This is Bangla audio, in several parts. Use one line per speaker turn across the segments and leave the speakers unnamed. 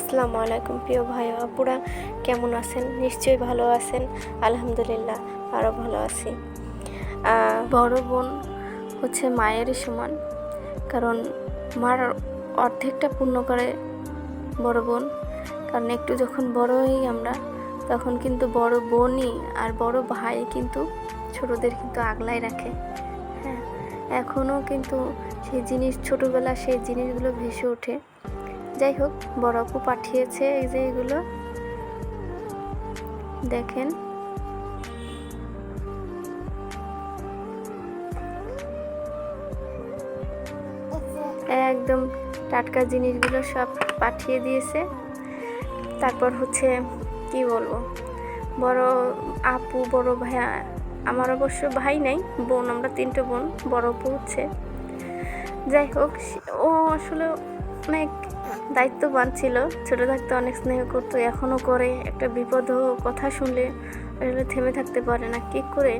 আসসালামু আলাইকুম প্রিয় ভাই আপুরা, কেমন আছেন? নিশ্চয়ই ভালো আছেন। আলহামদুলিল্লাহ, আরও ভালো আছি। বড় বোন হচ্ছে মায়েরই সমান, কারণ মার অর্ধেকটা পূর্ণ করে বড় বোন। কারণ একটু যখন বড় হই আমরা, তখন কিন্তু বড় বোনই আর বড় ভাই কিন্তু ছোটদের কিন্তু আগলায় রাখে। হ্যাঁ, এখনও কিন্তু ছোটোবেলা সেই জিনিসগুলো ভেসে ওঠে। যাই হোক, বড় আপু পাঠিয়েছে এই যে এগুলো দেখেন। একদম টাটকা জিনিসগুলো সব পাঠিয়ে দিয়েছে। তারপর হচ্ছে কি বলবো, বড় আপু, বড় ভাইয়া, আমার অবশ্য ভাই নাই, বোন, আমরা 3টে বোন। বড় আপু হচ্ছে, যাই হোক, ও আসলে অনেক দায়িত্ববান ছিল। ছোটো থাকতে অনেক স্নেহ করতো, এখনও করে। একটা বিপদ কথা শুনলে আসলে থেমে থাকতে পারে না। কী করে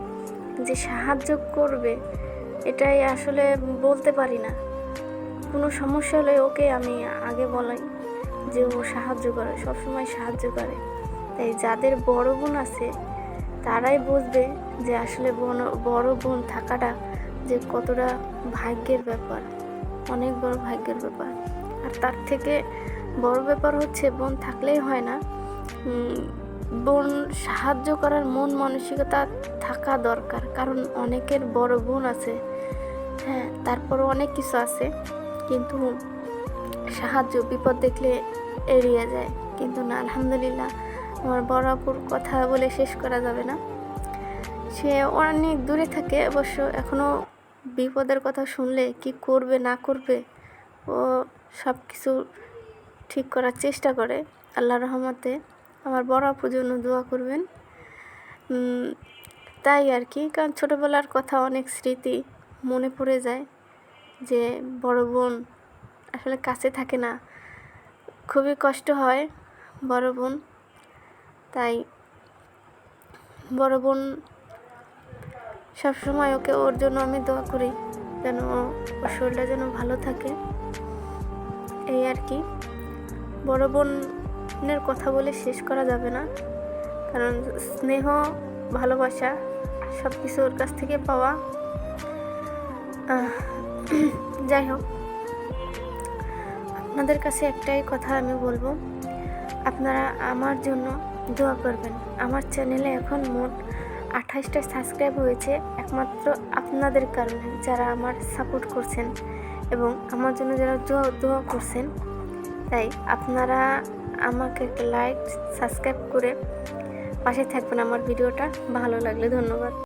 যে সাহায্য করবে এটাই আসলে বলতে পারি না। কোনো সমস্যা হলে ওকে আমি আগে বলাই যে ও সাহায্য করে, সবসময় সাহায্য করে। তাই যাদের বড় বোন আছে তারাই বুঝবে যে আসলে বড় বোন থাকাটা যে কতটা ভাগ্যের ব্যাপার, অনেক বড় ভাগ্যের ব্যাপার। আর তার থেকে বড় ব্যাপার হচ্ছে বোন থাকলেই হয় না, বোন সাহায্য করার মন মানসিকতা থাকা দরকার। কারণ অনেকের বড় বোন আছে, হ্যাঁ, তারপরও অনেক কিছু আছে, কিন্তু সাহায্য বিপদ দেখলে এড়িয়ে যায়। কিন্তু না, আলহামদুলিল্লাহ, আমার বড় আপুর কথা বলে শেষ করা যাবে না। সে অনেক দূরে থাকে অবশ্য, এখনও বিপদের কথা শুনলে কি করবে না করবে ও সব কিছু ঠিক করার চেষ্টা করে। আল্লাহর রহমতে আমার বড় আপুর জন্য দোয়া করবেন। তাই আর কি, কারণ ছোটোবেলার কথা অনেক স্মৃতি মনে পড়ে যায় যে বড় বোন আসলে কাছে থাকে না, খুবই কষ্ট হয় বড় বোন। তাই বড় বোন সবসময় ওর জন্য আমি দোয়া করি যেন ওর শরীরটা যেন ভালো থাকে, এই আর কি। বড় বোনের কথা বলে শেষ করা যাবে না, কারণ স্নেহ, ভালোবাসা সব কিছু ওর কাছ থেকে পাওয়া। যাই হোক, আপনাদের কাছে একটাই কথা আমি বলবো, আপনারা আমার জন্য দোয়া করবেন। আমার চ্যানেলে এখন মোট 28টা সাবস্ক্রাইব হয়েছে একমাত্র আপনাদের কারণে, যারা আমার সাপোর্ট করছেন এবং আমার জন্য যারা দোয়া করছেন। তাই আপনারা আমাকে একটা লাইক, সাবস্ক্রাইব করে পাশে থাকবেন আমার ভিডিওটা ভালো লাগলে। ধন্যবাদ।